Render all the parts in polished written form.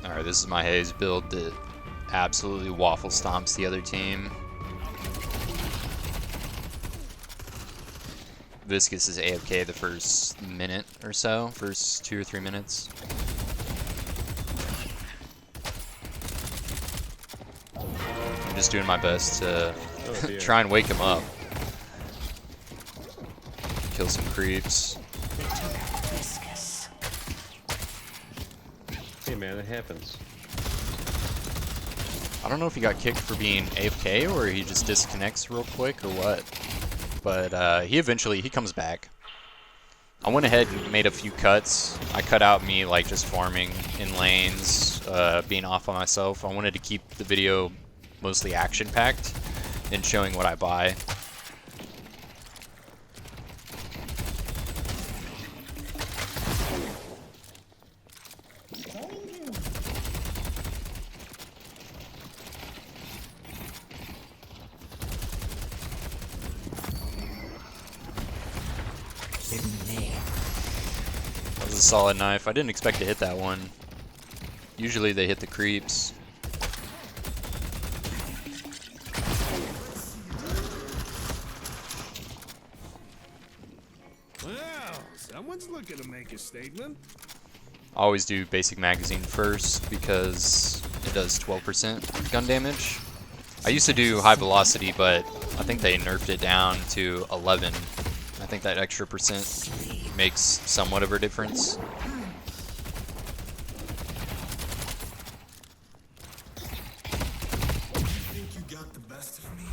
Alright, this is my Haze build that absolutely waffle stomps the other team. Viscous is AFK the first minute or so, first 2 or 3 minutes. I'm just doing my best to try and wake him up. Kill some creeps. Hey man, it happens. I don't know if he got kicked for being AFK or he just disconnects real quick or what. But he comes back. I went ahead and made a few cuts. I cut out me like just farming in lanes, being off on myself. I wanted to keep the video mostly action-packed and showing what I buy. That was a solid knife. I didn't expect to hit that one. Usually they hit the creeps. Well, someone's looking to make a statement. I always do basic magazine first because it does 12% gun damage. I used to do high velocity, but I think they nerfed it down to 11. I think that extra percent makes somewhat of a difference. Think you got the best of me?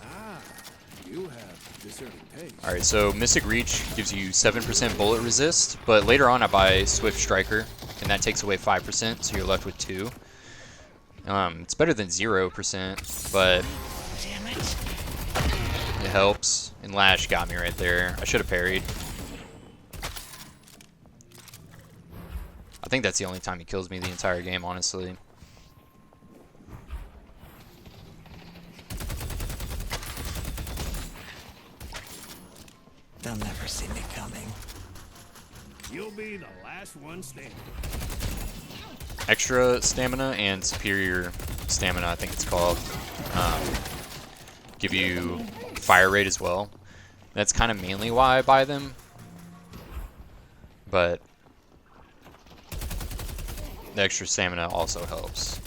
Ah, you have discerning taste. Alright, so Mystic Reach gives you 7% bullet resist, but later on I buy Swift Striker, and that takes away 5%, so you're left with 2. It's better than 0%, but it helps. And Lash got me right there. I should have parried. I think that's the only time he kills me the entire game, honestly. They'll never see me coming. You'll be the last one standing. Extra stamina and superior stamina, I think it's called, give you fire rate as well. That's kind of mainly why I buy them, but the extra stamina also helps.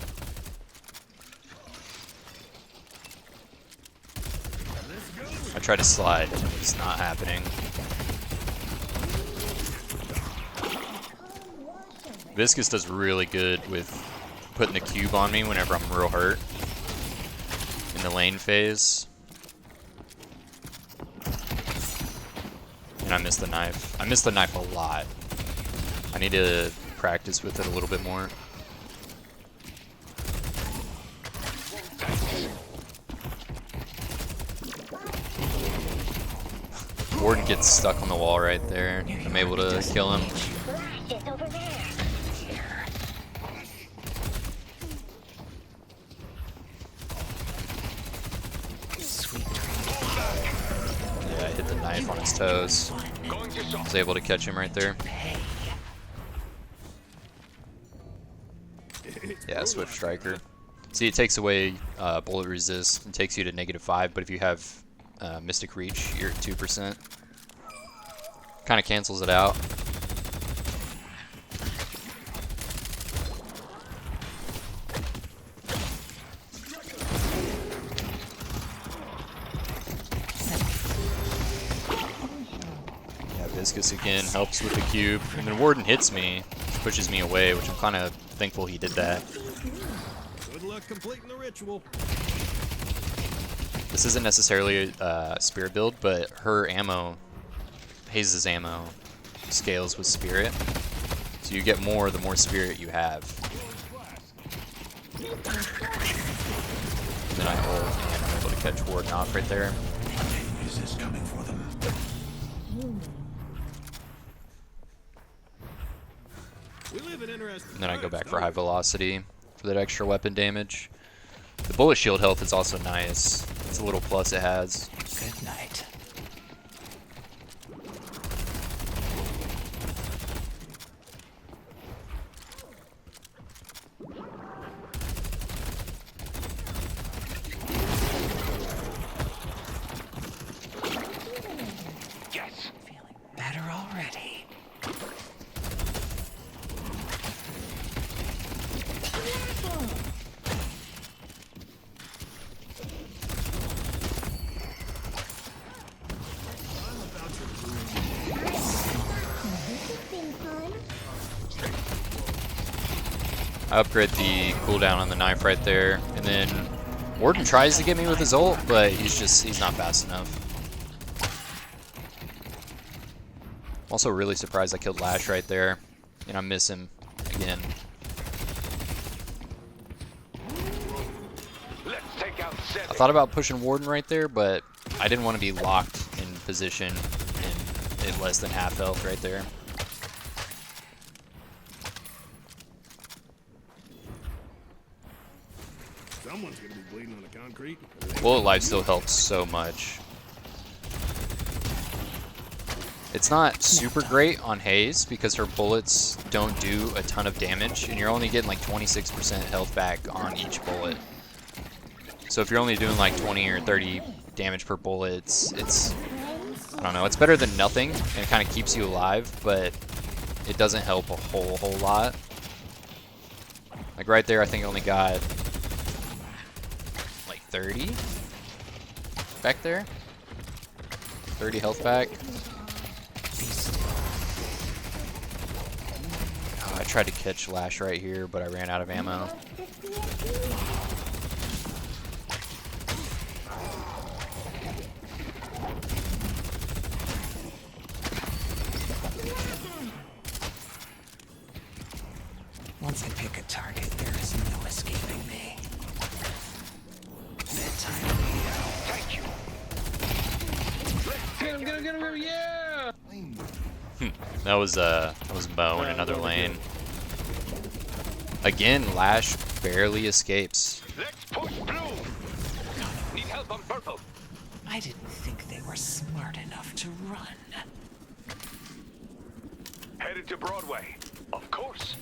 I try to slide, it's not happening. Viscous does really good with putting the cube on me whenever I'm real hurt in the lane phase. And I missed the knife. I missed the knife a lot. I need to practice with it a little bit more. Warden gets stuck on the wall right there. I'm able to kill him. Yeah, I hit the knife on his toes. I was able to catch him right there. Yeah, Swift Striker. See, it takes away bullet resist and takes you to -5, but if you have Mystic Reach, you're at 2%. Kind of cancels it out. Yeah, Viscous again helps with the cube, and then Warden hits me, pushes me away, which I'm kind of thankful he did that. Good luck completing the ritual. This isn't necessarily a spirit build, but her ammo, Haze's ammo, scales with spirit. So you get more the more spirit you have. And then I ult and I'm able to catch Warden off right there. Is this coming for them? We live in interesting And then I go times, back for don't high we? velocity for that extra weapon damage. The bullet shield health is also nice. It's a little plus it has. Good night. I upgrade the cooldown on the knife right there, and then Warden tries to get me with his ult, but he's not fast enough. I'm also really surprised I killed Lash right there, and I miss him again. I thought about pushing Warden right there, but I didn't want to be locked in position and at less than half health right there. Someone's gonna be bleeding on the concrete. Bullet life still helps so much. It's not super great on Haze because her bullets don't do a ton of damage, and you're only getting like 26% health back on each bullet. So if you're only doing like 20 or 30 damage per bullet, it's I don't know, it's better than nothing, and it kind of keeps you alive, but it doesn't help a whole lot. Like right there, I think I only got like 30 back there. 30 health back. Oh, I tried to catch Lash right here, but I ran out of ammo. Once I pick a target, there is no escaping me. Bedtime. Thank you. Get him, yeah! That was Mo in another lane. Again, Lash barely escapes. Let's push blue! Need help on purple. I didn't think they were smart enough to run. Headed to Broadway. Of course.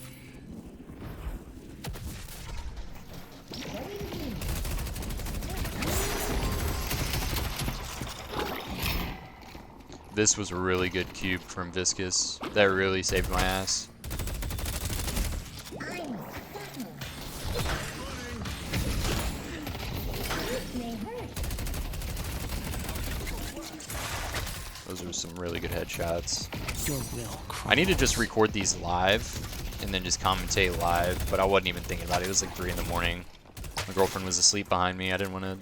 This was a really good cube from Viscous. That really saved my ass. Those are some really good headshots. Your will I need to just record these live and then just commentate live, but I wasn't even thinking about it. It was like 3 in the morning. My girlfriend was asleep behind me. I didn't want to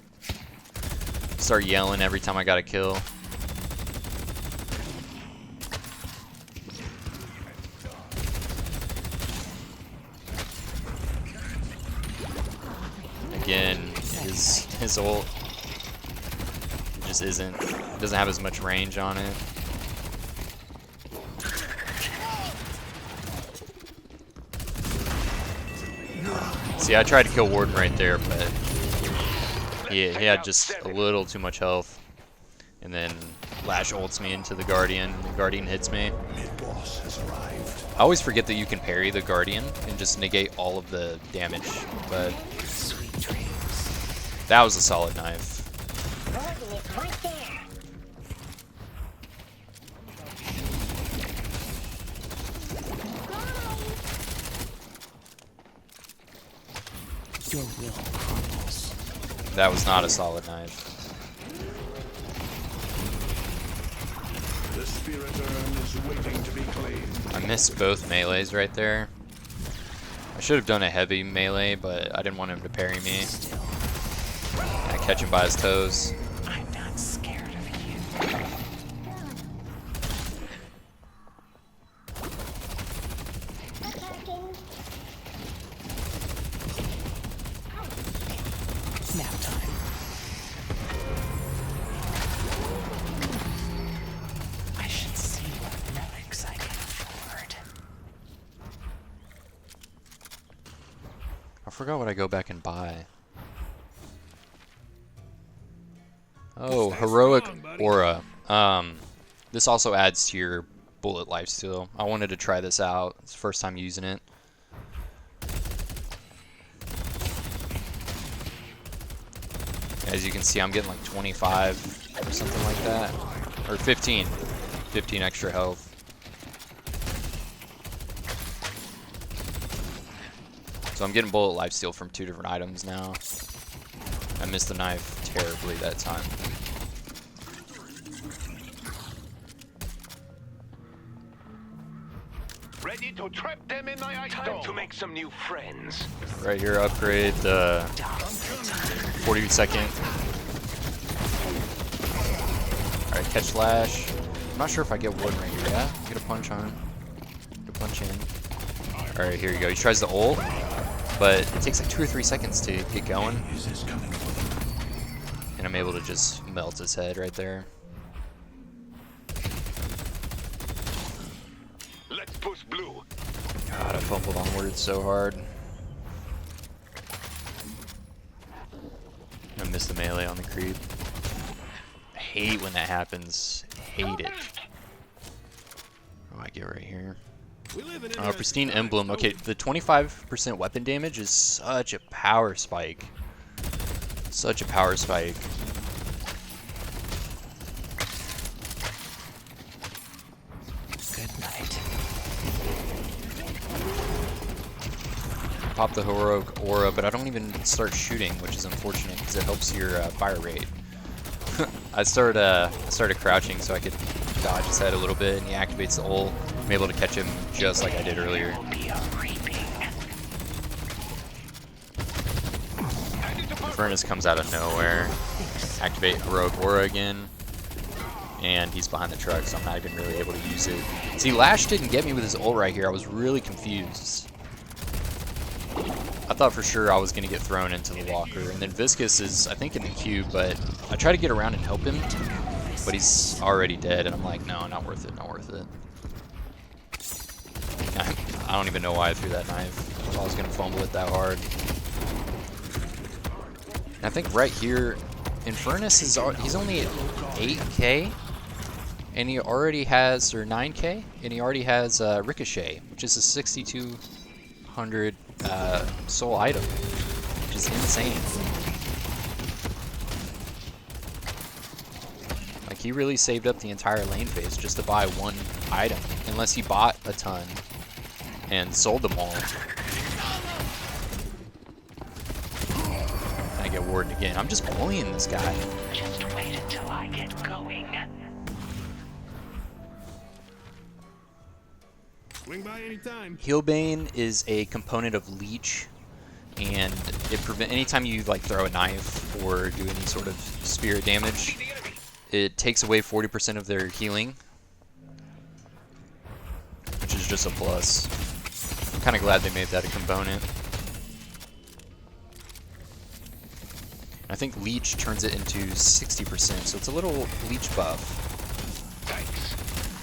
start yelling every time I got a kill. Again, his ult just doesn't have as much range on it. See, I tried to kill Warden right there, but he had just a little too much health. And then Lash ults me into the Guardian, and the Guardian hits me. Mid-boss has arrived. I always forget that you can parry the Guardian and just negate all of the damage, but Sweet dreams. that was a solid knife. Your will crumbles. That was not a solid knife. The spirit urn is waiting to be claimed. I missed both melees right there. I should have done a heavy melee, but I didn't want him to parry me. Still, I catch him by his toes. I'm not scared of you. Nap time. I should see what relics I can afford. I forgot what I go back and buy. Oh, Stay heroic strong, buddy. aura. This also adds to your bullet lifesteal. I wanted to try this out. It's the first time using it. As you can see, I'm getting like 25 or something like that. Or 15. 15 extra health. So I'm getting bullet lifesteal from 2 different items now. I missed the knife terribly that time. Ready to trap them in my ice dome. To make some new friends. Right here, upgrade the 40-second. Alright, catch slash. I'm not sure if I get one right here. Yeah, get a punch on. Get a punch in. Alright, here you go. He tries the ult, but it takes like 2 or 3 seconds to get going. And I'm able to just melt his head right there. Let's push blue. God, I fumbled onward so hard. I missed the melee on the creep. I hate when that happens. Hate it. What do I get right here? Pristine Emblem. Okay, the 25% weapon damage is such a power spike. Such a power spike. Good night. Pop the heroic aura, but I don't even start shooting, which is unfortunate because it helps your fire rate. I started crouching so I could dodge his head a little bit, and he activates the ult. I'm able to catch him just like I did earlier. Furnace comes out of nowhere. Activate heroic aura again, and he's behind the truck, so I'm not even really able to use it. See, Lash didn't get me with his ult right here. I was really confused. I thought for sure I was going to get thrown into the walker. And then Viscous is, I think, in the queue, but I try to get around and help him, but he's already dead, and I'm like, no, not worth it, not worth it. I don't even know why I threw that knife. If I was going to fumble it that hard. And I think right here, Infernus is, he's only at 8k, and he already has, or 9k, and he already has Ricochet, which is a 6200 soul item, which is insane. Like, he really saved up the entire lane phase just to buy one item, unless he bought a ton and sold them all. I get warded again. I'm just bullying this guy. Just wait until I get going. Swing by anytime. Healbane is a component of Leech, and it anytime you like throw a knife or do any sort of spirit damage, it takes away 40% of their healing, which is just a plus. I'm kind of glad they made that a component. I think Leech turns it into 60%, so it's a little Leech buff.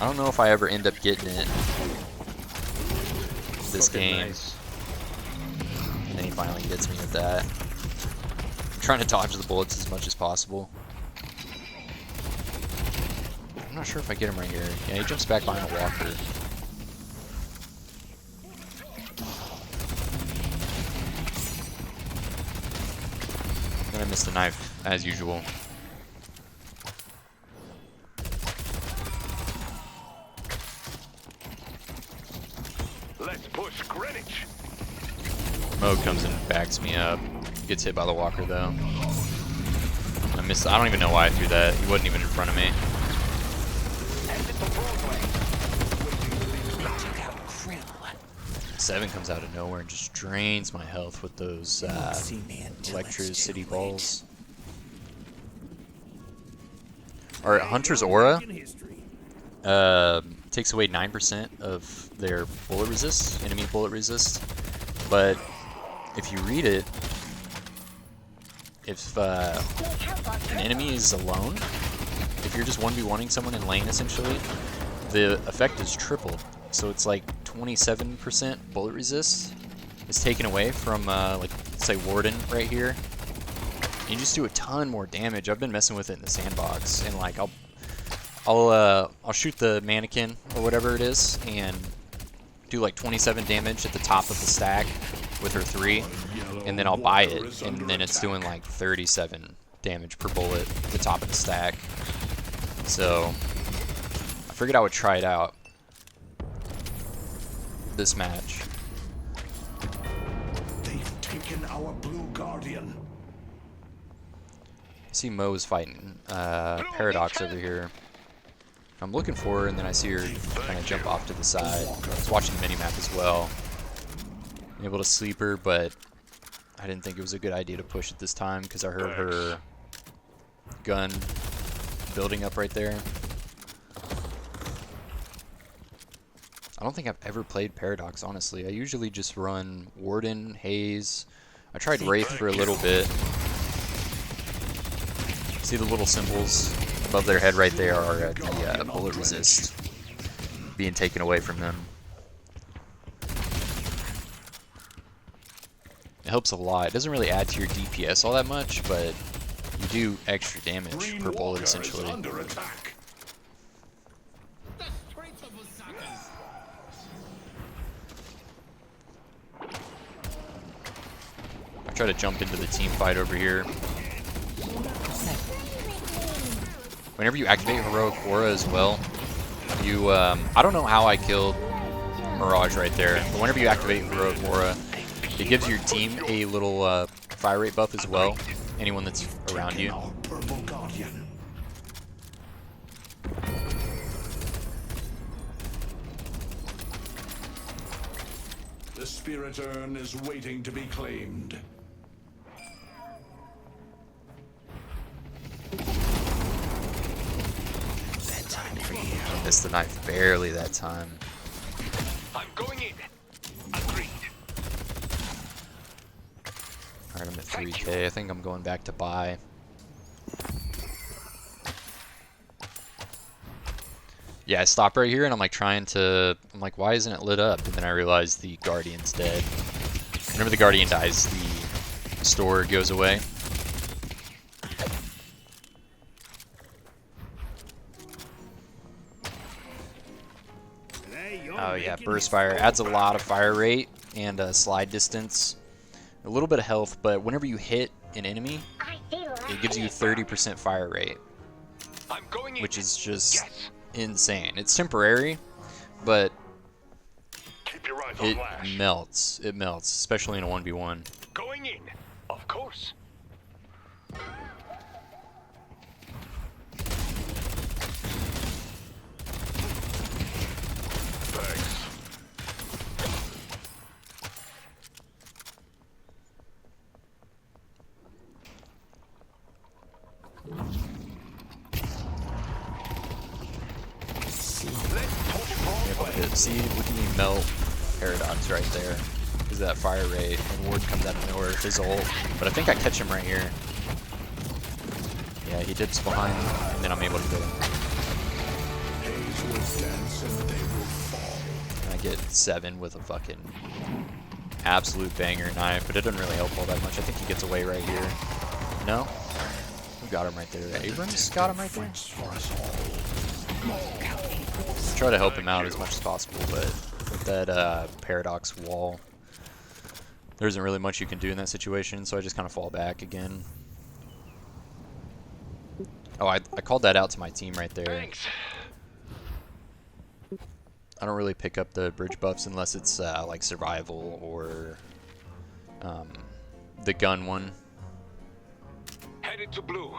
I don't know if I ever end up getting it this game. Nice. And then he finally gets me with that. I'm trying to dodge the bullets as much as possible. I'm not sure if I get him right here. Yeah, he jumps back behind the walker. Then I missed the knife, as usual. Let's push Greenwich. Mo comes and backs me up. Gets hit by the walker though. I missed. I don't even know why I threw that. He wasn't even in front of me. Seven comes out of nowhere and just drains my health with those electricity balls. Alright, Hunter's Aura takes away 9% of their bullet resist, enemy bullet resist. But if you read it, if an enemy is alone, if you're just 1v1ing someone in lane essentially, the effect is tripled. So it's like 27% bullet resist is taken away from, like, say, Warden right here. And you just do a ton more damage. I've been messing with it in the sandbox, and like I'll shoot the mannequin or whatever it is, and do like 27 damage at the top of the stack with her 3, and then I'll buy it, and then it's doing like 37 damage per bullet at the top of the stack. So I figured I would try it out this match. They've taken our blue guardian. I see Mo's fighting Paradox over here. I'm looking for her, and then I see her kind of jump off to the side. I was watching the minimap as well. I'm able to sleep her, but I didn't think it was a good idea to push it this time because I heard her gun building up right there. I don't think I've ever played Paradox, honestly. I usually just run Warden, Haze. I tried Wraith for a little bit. See the little symbols above their head right there are the bullet resist being taken away from them. It helps a lot. It doesn't really add to your DPS all that much, but you do extra damage per bullet essentially. Under attack. I try to jump into the team fight over here. Whenever you activate Heroic Aura as well, you, I don't know how I killed Mirage right there, but whenever you activate Heroic Aura, it gives your team a little fire rate buff as well, anyone that's around you. Purple Guardian. The spirit urn is waiting to be claimed. Missed the knife barely that time. I'm going in. Agreed. Alright, I'm at 3k. I think I'm going back to buy. Yeah, I stopped right here and I'm like trying to... I'm like, why isn't it lit up? And then I realized the Guardian's dead. Whenever the Guardian dies, the store goes away. Oh yeah, burst fire adds a lot of fire rate and slide distance, a little bit of health, but whenever you hit an enemy, it gives you 30% fire rate, I'm going in. which is just insane. It's temporary, but Keep your eyes it on Lash. melts. It melts, especially in a 1v1. Going in. Of course. See, look at me melt Paradox right there. Because of that fire rate, and Ward comes out of nowhere with his ult. But I think I catch him right here. Yeah, he dips behind, and then I'm able to get him. Haze will dance and they will fall. And I get 7 with a fucking absolute banger knife, but it doesn't really help all that much. I think he gets away right here. No? Who got him right there? Abrams got him right there? Try to help him out as much as possible, but with that Paradox wall, there isn't really much you can do in that situation, so I just kind of fall back again. Oh, I called that out to my team right there. Thanks. I don't really pick up the bridge buffs unless it's like survival or the gun one. Headed to blue.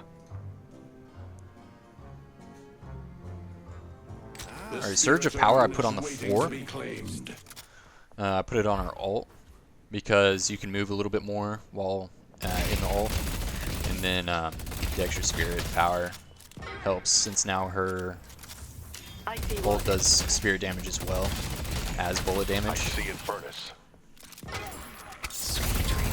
Alright, Surge of Power I put on the 4. I put it on our ult because you can move a little bit more while in the ult. And then the extra Spirit Power helps since now her ult does spirit damage as well as bullet I damage. see in furnace. Sweet dreams.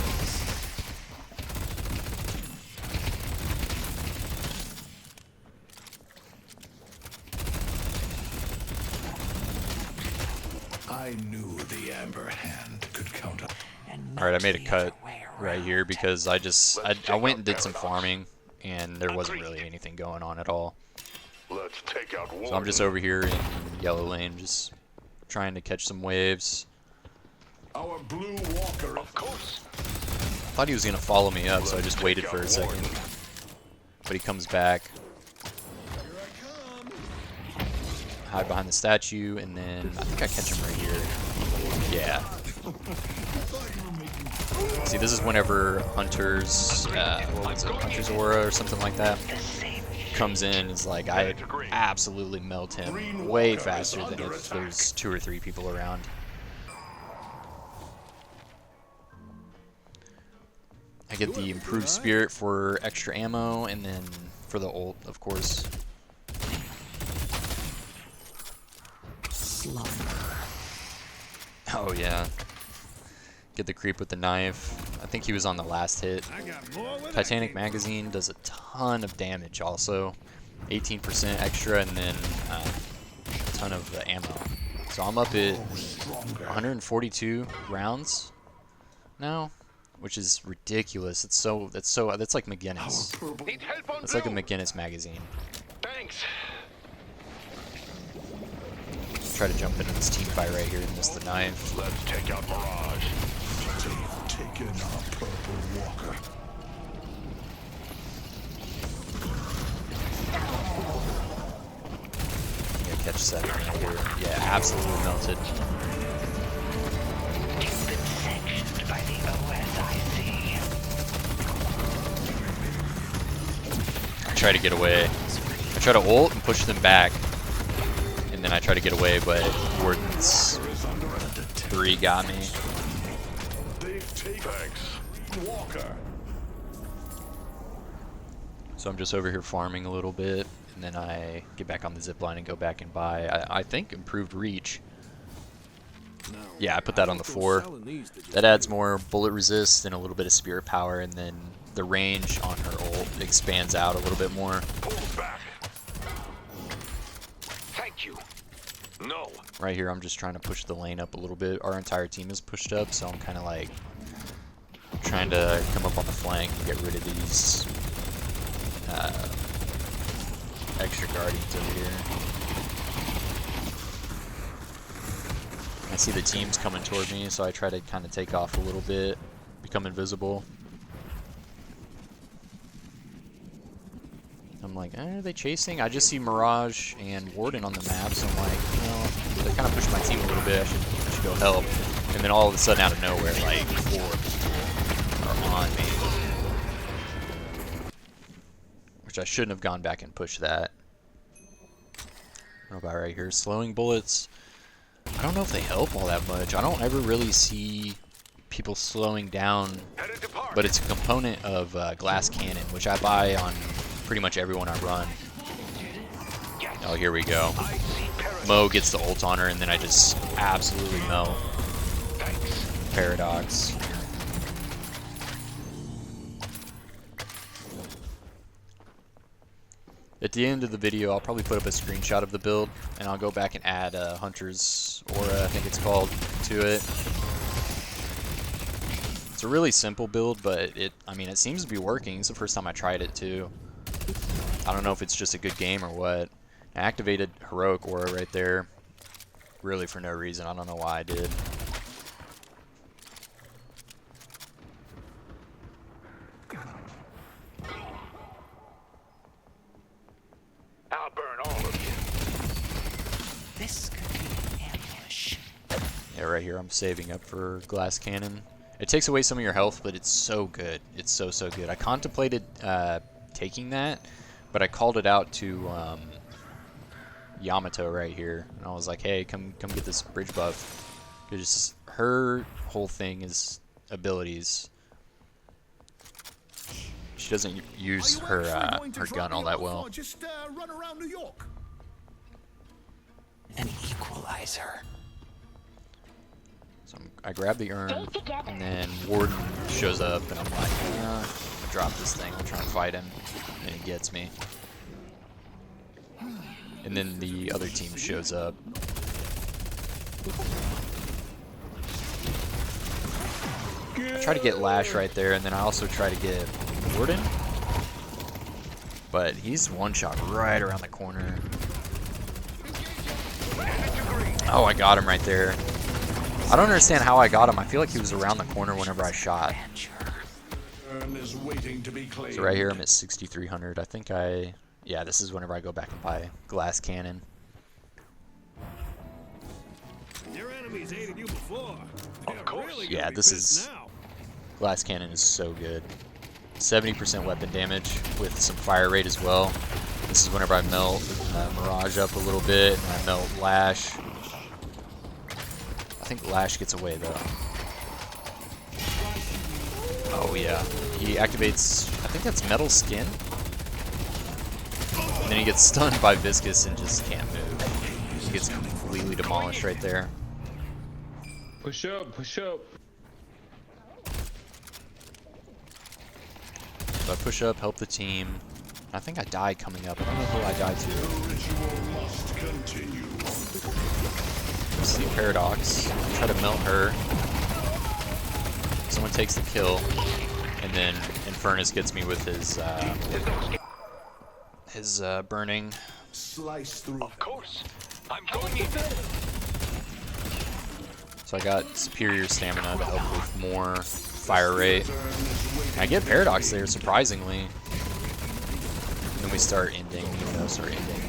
I knew the Amber Hand could count up. Alright, I made a cut right here because I went and did some farming and there wasn't really anything going on at all. Let's take out So I'm just over here in yellow lane, just trying to catch some waves. Our blue walker. Of course. Thought he was gonna follow me up, so I just waited for a second. But he comes back. Hide behind the statue, and then I think I catch him right here. Yeah. See, this is whenever Hunter's, what was it, Hunter's Aura or something like that, comes in, is like I absolutely melt him way faster than if there's 2 or 3 people around. I get the improved spirit for extra ammo, and then for the ult, of course. Slumber. Oh yeah. Get the creep with the knife. I think he was on the last hit. Titanic magazine does a ton of damage also. 18% extra, and then a ton of ammo. So I'm up at 142 rounds now, which is ridiculous. That's like McGinnis. Need help on It's like a blue. McGinnis magazine. Thanks. Try to jump into this team fight right here and miss the knife. Let's take out Mirage. They've taken our purple walker. Yeah, catch 7 right here. Yeah, absolutely melted. You've been sanctioned by the OSIC. I try to get away. I try to ult and push them back. And then I try to get away, but Warden's 3 got me. They've taken Walker. So I'm just over here farming a little bit, and then I get back on the zip line and go back and buy, I think, improved reach. Yeah, I put that on the 4. That adds more bullet resist and a little bit of spirit power, and then the range on her ult expands out a little bit more. Pull back. Thank you. No. Right here, I'm just trying to push the lane up a little bit. Our entire team is pushed up, so I'm kind of like trying to come up on the flank and get rid of these extra guardians over here. I see the teams coming toward me, so I try to kind of take off a little bit, become invisible. I'm like, are they chasing? I just see Mirage and Warden on the map, so I'm like, you know, they kind of pushed my team a little bit. I should go help. And then all of a sudden, out of nowhere, like 4 people are on me. Which I shouldn't have gone back and pushed that. What about right here? Slowing bullets. I don't know if they help all that much. I don't ever really see people slowing down, Headed to park. but it's a component of glass cannon, which I buy on pretty much everyone I run. Oh, here we go. I see Paradox. Mo gets the ult on her, and then I just absolutely melt. Thanks. Paradox. At the end of the video, I'll probably put up a screenshot of the build, and I'll go back and add Hunter's Aura, I think it's called, to it. It's a really simple build, but I mean, it seems to be working. It's the first time I tried it, too. I don't know if it's just a good game or what. I activated Heroic Aura right there, really for no reason. I don't know why I did. I'll burn all of you. This could be an ambush. Yeah, right here I'm saving up for Glass Cannon. It takes away some of your health, but it's so good. It's so good. I contemplated taking that, but I called it out to Yamato right here, and I was like, hey, come get this bridge buff. Because her whole thing is abilities. She doesn't use her gun all that well. Just run around New York. An equalizer. So I grab the urn, and then Warden shows up, and I'm like, I'll drop this thing, I'll try and fight him, and he gets me. And then the other team shows up. I try to get Lash right there, and then I also try to get Warden. But he's one shot right around the corner. Oh, I got him right there. I don't understand how I got him. I feel like he was around the corner whenever I shot. Is waiting to be claimed. So right here I'm at 6,300. I think yeah, this is whenever I go back and buy Glass Cannon. Your enemies hated you before. Of course. Really Yeah, gonna be this pissed is- now. Glass Cannon is so good. 70% weapon damage with some fire rate as well. This is whenever I melt Mirage up a little bit, and I melt Lash. I think Lash gets away though. Oh yeah, he activates, I think that's Metal Skin. And then he gets stunned by Viscous and just can't move. He gets completely demolished right there. Push up, push up. So I push up, help the team. I think I die coming up. I don't know who I die to. See Paradox. Try to melt her. Someone takes the kill, and then Infernus gets me with his burning. Slice through. Of course. I'm going in. So I got superior stamina to help with more fire rate. I get Paradox there, surprisingly. And then we start ending, start ending.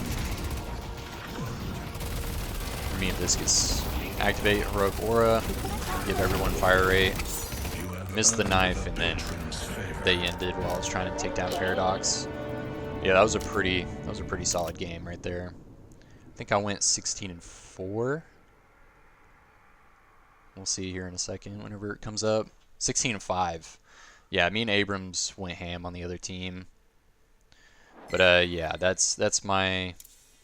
Me and Viscous activate Heroic Aura, give everyone fire rate. Missed the knife, and then they ended while I was trying to take down Paradox. Yeah, that was a pretty solid game right there. I think I went 16-4. We'll see here in a second whenever it comes up. 16-5. Yeah, me and Abrams went ham on the other team. But yeah, that's my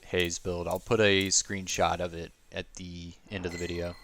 Haze build. I'll put a screenshot of it at the end of the video.